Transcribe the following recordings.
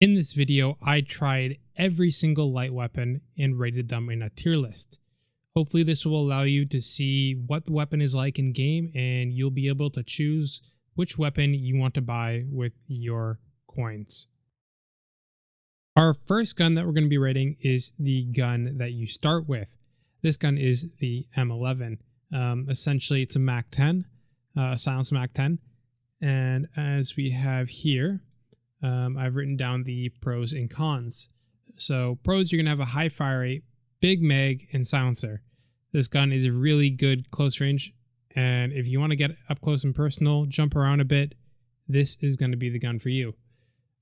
In this video, I tried every single light weapon and rated them in a tier list. Hopefully this will allow you to see what the weapon is like in game, and you'll be able to choose which weapon you want to buy with your coins. Our first gun that we're going to be rating is the gun that you start with. This gun is the M11. Essentially, it's a MAC-10, a silenced MAC-10. And as we have here, I've written down the pros and cons. So pros, you're going to have a high fire rate, big mag, and silencer. This gun is a really good close range, and if you want to get up close and personal, jump around a bit, this is going to be the gun for you.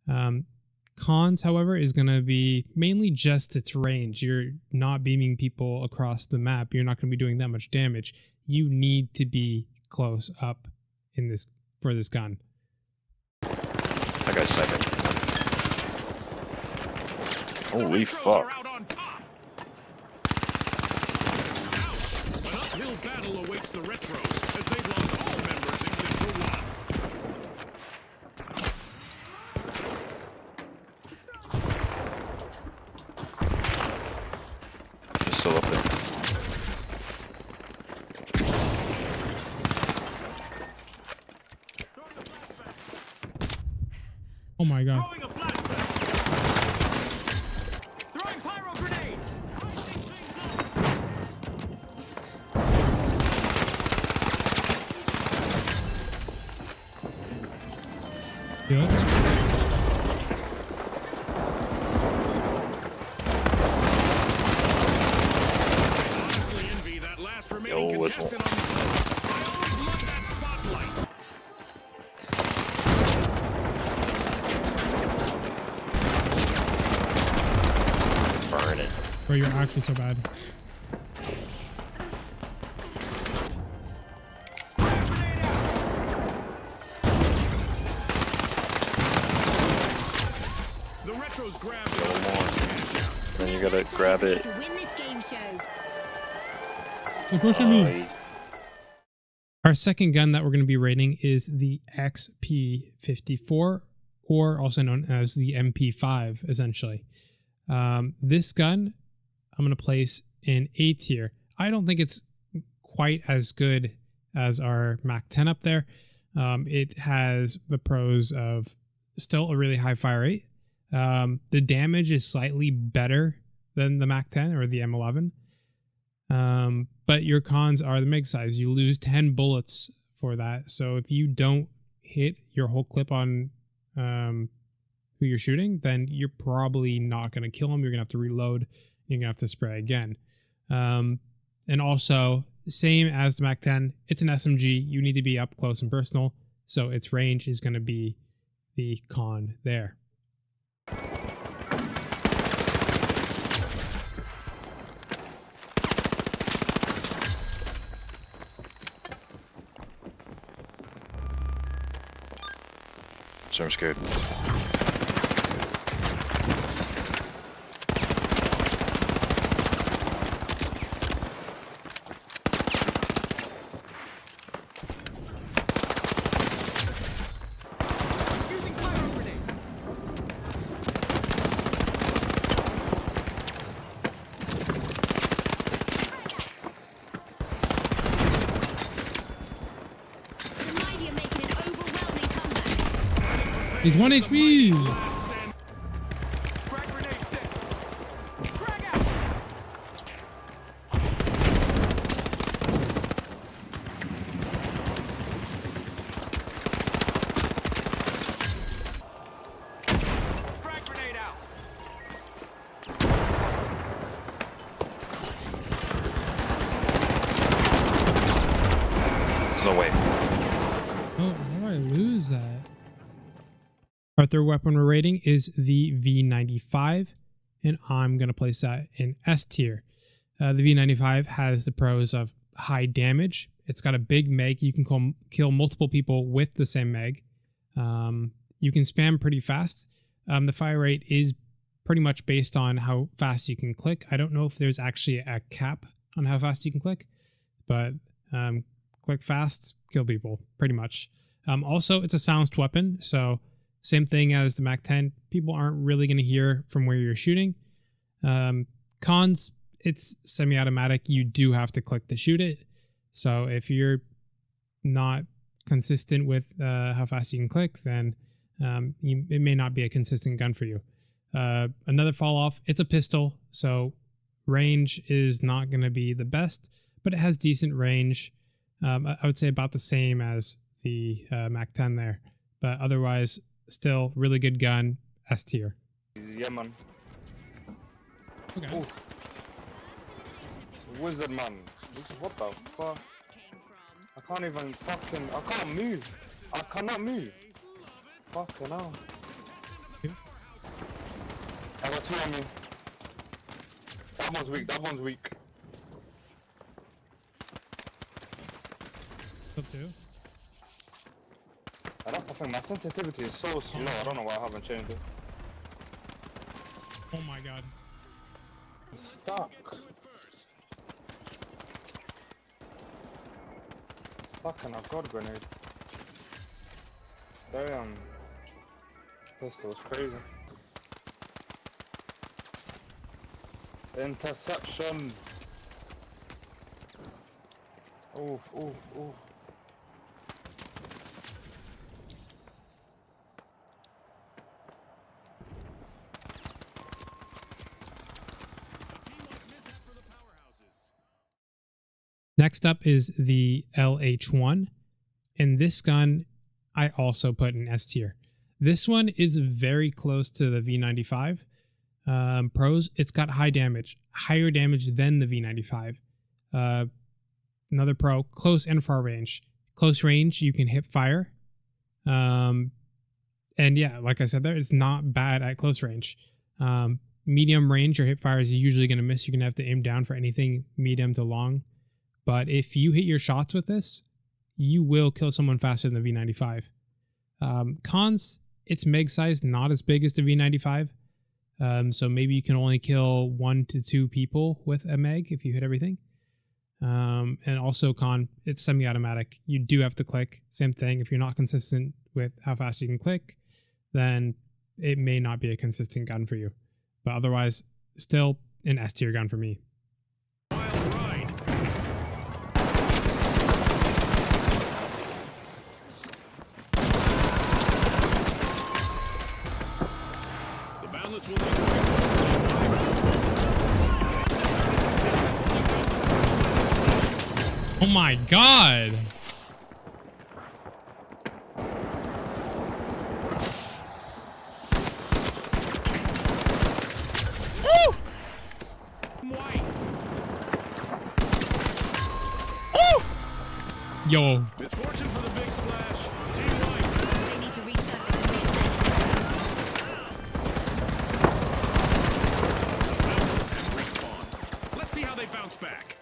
Cons, however, is going to be mainly just its range. You're not beaming people across the map. You're not going to be doing that much damage. You need to be close up in this for this gun. That guy's second. Holy fuck. An uphill battle awaits the Retros as they've lost all members except for one. He's still up there. Oh my god. Throwing a flashbang. Throwing pyro grenade. Good. Honestly envy that last remaining Yo, what's contestant on the floor. I always love that spotlight. Burn it. Bro, you're actually so bad. The Retros grabbed Go it. more. Then you gotta grab it. To win this game show. You're pushing me. Ollie. Our second gun that we're going to be rating is the XP54, or also known as the MP5, essentially. This gun, I'm going to place in A tier. I don't think it's quite as good as our MAC-10 up there. It has the pros of still a really high fire rate. The damage is slightly better than the MAC-10 or the M11. But your cons are the mag size. You lose 10 bullets for that. So if you don't hit your whole clip on who you're shooting, then you're probably not going to kill him. You're going to have to reload. You're going to have to spray again. And also, same as the MAC-10, it's an SMG. You need to be up close and personal. So its range is going to be the con there. So I'm scared. Using pyro grenade. The mighty are making an overwhelming comeback. He's 1 HP! Frag grenade set. Frag out. Frag grenade out. There's no way. Oh, how did I lose that? Our third weapon we're rating is the V95, and I'm going to place that in S tier. The V95 has the pros of high damage. It's got a big mag. You can kill multiple people with the same mag. You can spam pretty fast. The fire rate is pretty much based on how fast you can click. I don't know if there's actually a cap on how fast you can click, but click fast, kill people, pretty much. Also, it's a silenced weapon, so Same thing as the MAC-10. People aren't really going to hear from where you're shooting. Cons, it's semi-automatic. You do have to click to shoot it. So if you're not consistent with how fast you can click, then it may not be a consistent gun for you. Another fall off, it's a pistol, so range is not going to be the best, but it has decent range. I would say about the same as the MAC-10 there, but otherwise still really good gun, S tier. Yeah, man. Okay. Oof. Wizard, man. What the fuck? I can't even fucking. I can't move. I cannot move. Fucking hell. I got 2 on me. That one's weak. That one's weak. Up 2. That's the thing. My sensitivity is so slow. I don't know why I haven't changed it. Oh my god. It's stuck. Stuck and I've got a grenade. Damn. Pistol is crazy. Interception. Oof, oof, oof. Next up is the LH1, and this gun I also put in S tier. This one is very close to the V95 pros. It's got high damage, higher damage than the V95. Another pro, close and far range. Close range, you can hip fire. And yeah, like I said there, it's not bad at close range. Medium range or hip fire is usually going to miss. You're going to have to aim down for anything medium to long. But if you hit your shots with this, you will kill someone faster than the V95. Cons, it's meg size, not as big as the V95. So maybe you can only kill 1 to 2 people with a meg if you hit everything. And also con, it's semi-automatic. You do have to click. Same thing. If you're not consistent with how fast you can click, then it may not be a consistent gun for you. But otherwise, still an S tier gun for me. Wild ride. The boundless will Oh my god! White. Yo, Misfortune for the big splash. Team White. They need to resurface and reassess. Boundless and respawn. Let's see how they bounce back.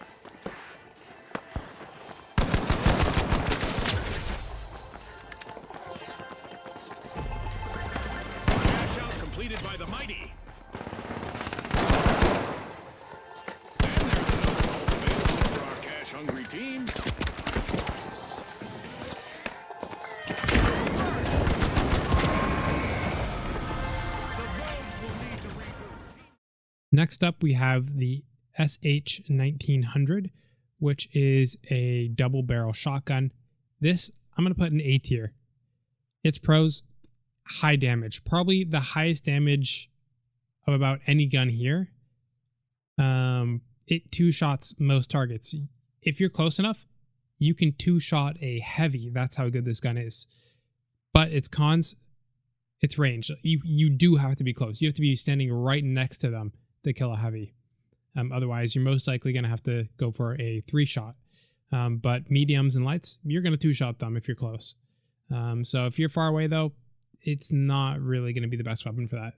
Cash out completed by the mighty. And there's another vault available for our cash-hungry teams. next up we have the SH-1900, which is a double barrel shotgun. This I'm going to put in A tier. Its pros, high damage. Probably the highest damage of about any gun here. It 2-shots most targets. If you're close enough, you can 2-shot a heavy. That's how good this gun is. But its cons, its range. You do have to be close. You have to be standing right next to them to kill a heavy. Otherwise, you're most likely going to have to go for a 3-shot. But mediums and lights, you're going to 2-shot them if you're close. So if you're far away, though, it's not really going to be the best weapon for that.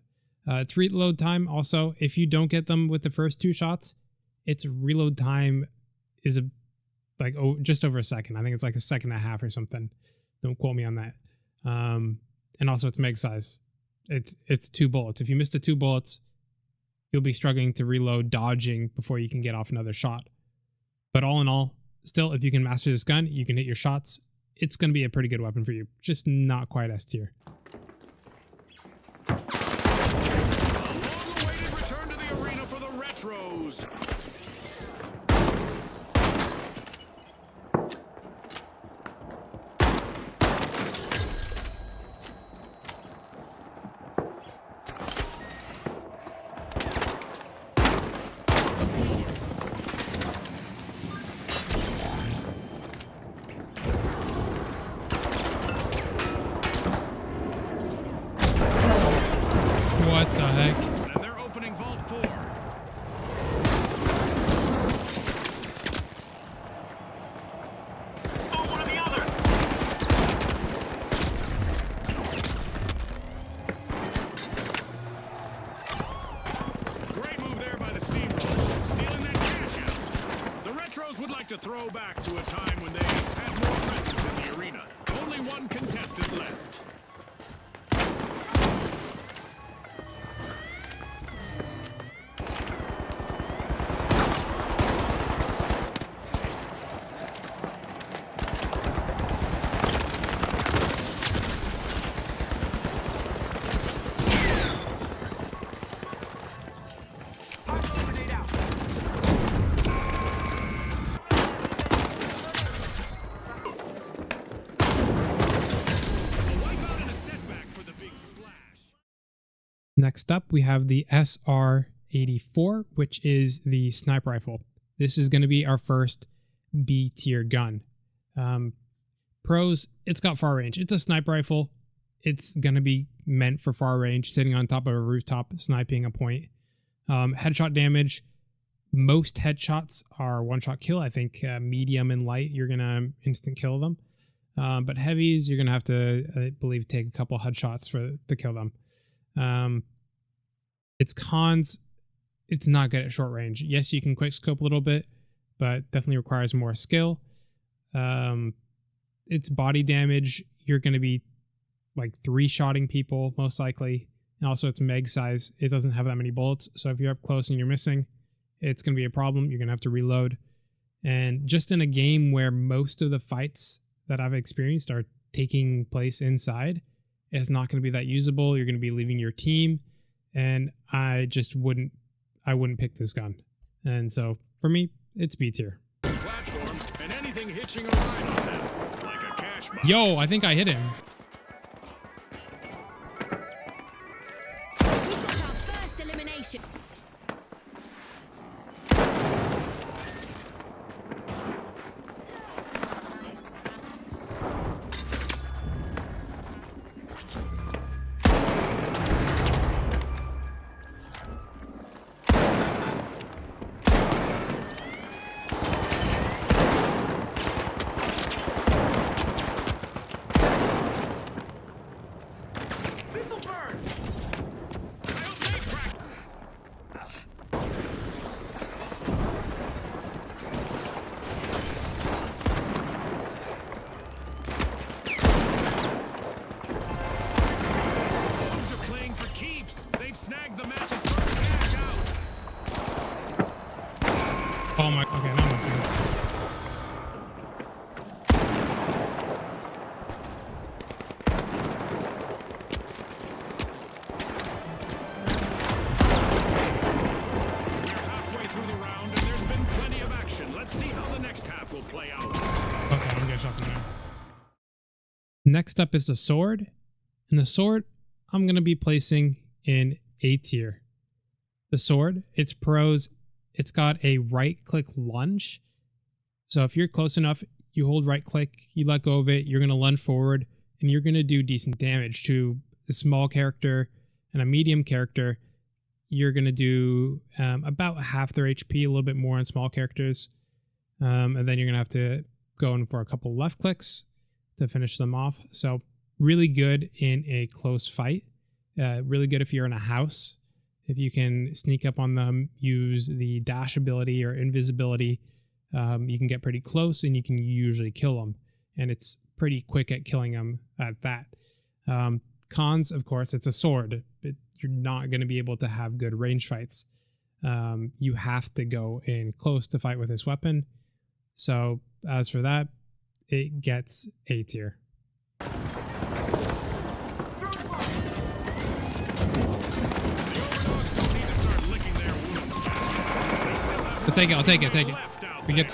Its reload time, also, if you don't get them with the first 2 shots, its reload time is just over a second. I think it's like a second and a half or something. Don't quote me on that. And also its meg size. It's 2 bullets. If you missed the 2 bullets, you'll be struggling to reload, dodging before you can get off another shot. But all in all, still, if you can master this gun, you can hit your shots. It's going to be a pretty good weapon for you. Just not quite S tier. What the heck? And they're opening Vault 4. Great move there by the Steamrollers, stealing that cash out. The Retros would like to throw back to a time when they had more presence in the arena. Only one contestant left. Next up, we have the SR-84, which is the sniper rifle. This is going to be our first B tier gun. Pros, it's got far range. It's a sniper rifle. It's going to be meant for far range, sitting on top of a rooftop, sniping a point. Headshot damage, most headshots are one-shot kill. I think medium and light, you're going to instant kill them. But heavies, you're going to have to, I believe, take a couple headshots to kill them. Its cons, it's not good at short range. Yes, you can quick scope a little bit, but definitely requires more skill. Its body damage, you're going to be like 3-shotting people most likely. And also its mag size, it doesn't have that many bullets. So if you're up close and you're missing, it's going to be a problem. You're going to have to reload. And just in a game where most of the fights that I've experienced are taking place inside, it's not going to be that usable. You're going to be leaving your team, and I just wouldn't pick this gun. And so for me, it's B tier. Platforms and anything hitching a ride on them, like a cash box. Yo, I think I hit him. We've got our first elimination. Oh my, okay, now I'm good. Halfway through the round, and there's been plenty of action. Let's see how the next half will play out. Okay, I'm getting something now. Next up is the sword. And the sword, I'm going to be placing in A tier. The sword, its pros, it's got a right-click lunge. So if you're close enough, you hold right-click, you let go of it, you're going to lunge forward, and you're going to do decent damage to a small character and a medium character. You're going to do about half their HP, a little bit more on small characters. And then you're going to have to go in for a couple left clicks to finish them off. So really good in a close fight. Really good if you're in a house. If you can sneak up on them, use the dash ability or invisibility, you can get pretty close and you can usually kill them. And it's pretty quick at killing them at that. Cons, of course, it's a sword. You're not going to be able to have good range fights. You have to go in close to fight with this weapon. So as for that, it gets A tier. I'll take it. We get.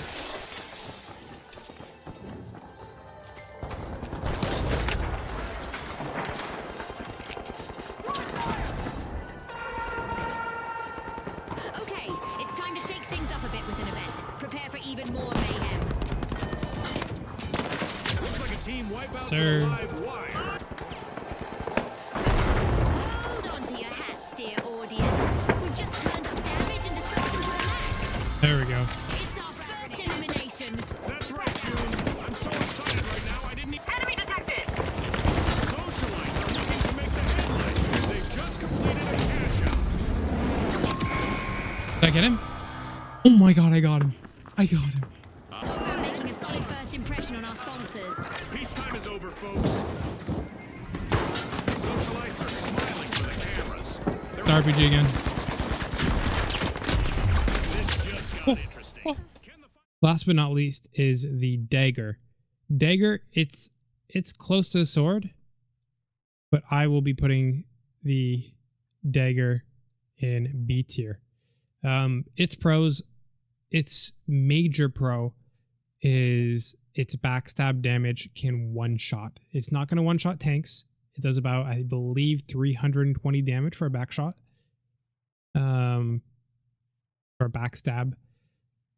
Okay, it's time to shake things up a bit with an event. Prepare for even more mayhem. Looks like a team wipe out Sir. to the live wire. Hold on to your hats, There we go. It's our first elimination. That's right, June. I'm so excited right now, I didn't even... Enemy detected. Socialites are looking to make the headlines because they've just completed a cash out. Did I get him? Oh my god, I got him. I got him. Talk about making a solid first impression on our sponsors. Peacetime is over, folks. Socialites are smiling for the cameras. It's RPG again. This just got interesting. Oh. Can the Last but not least is the dagger. Dagger, it's close to the sword, but I will be putting the dagger in B tier. Its pros, its major pro is its backstab damage can one-shot. It's not going to one-shot tanks. It does about, I believe, 320 damage for a backshot. For a backstab.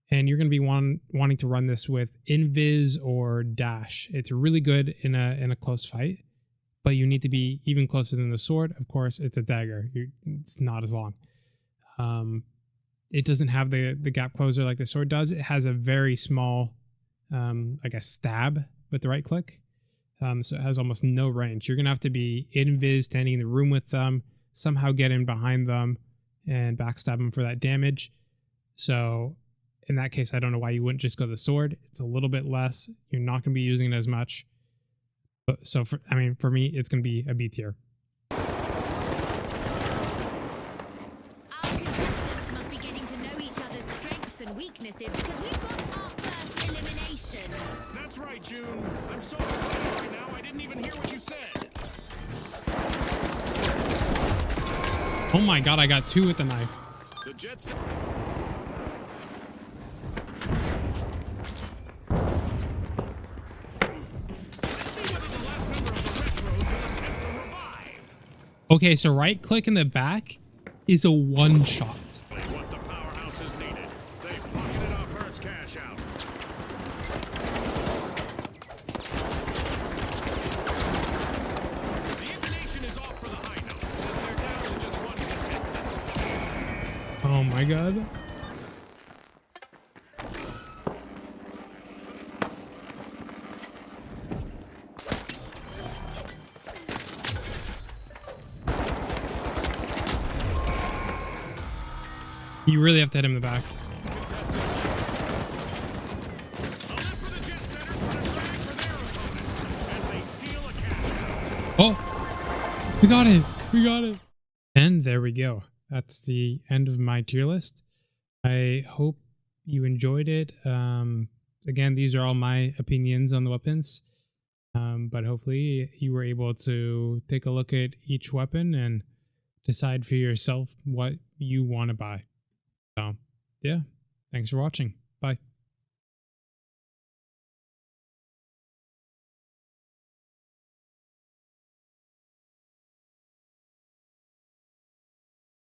And you're going to be wanting to run this with invis or dash. It's really good in a close fight, but you need to be even closer than the sword. Of course, it's a dagger. It's not as long. It doesn't have the gap closer like the sword does. It has a very small, I guess, stab with the right click. So it has almost no range. You're going to have to be invis, standing in the room with them, somehow get in behind them and backstab them for that damage. So in that case, I don't know why you wouldn't just go the sword. It's a little bit less. You're not going to be using it as much. But so for me, it's going to be a B tier. Our contestants must be getting to know each other's strengths and weaknesses because we've got our first elimination. That's right, June. I'm so excited right now, I didn't even hear what you said. Oh my god, I got 2 with the knife. The Jets... Okay, so right click in the back is a one shot. What the powerhouse is needed. They've pocketed our first cash out. The intonation is off for the high notes, as they're down to just one contestant. Oh my god. You really have to hit him in the back. Contestant. A lift for the Jet Setters, but a drag for their opponents, as they steal a cash out. Oh, we got it. We got it. And there we go. That's the end of my tier list. I hope you enjoyed it. Again, these are all my opinions on the weapons. But hopefully you were able to take a look at each weapon and decide for yourself what you want to buy. So, yeah, thanks for watching. Bye.